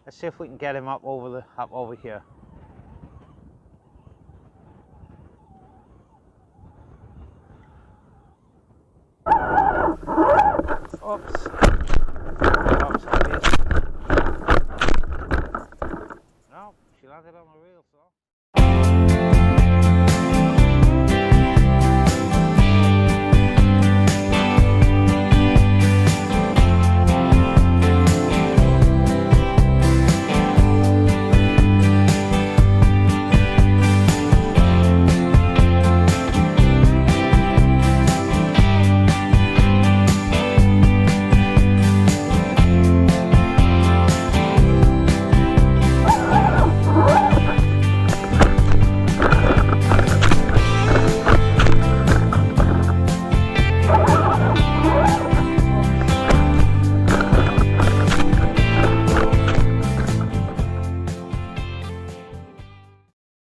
Let's see if we can get him up over here. Oops. Oops, obvious. No, she landed on the reel.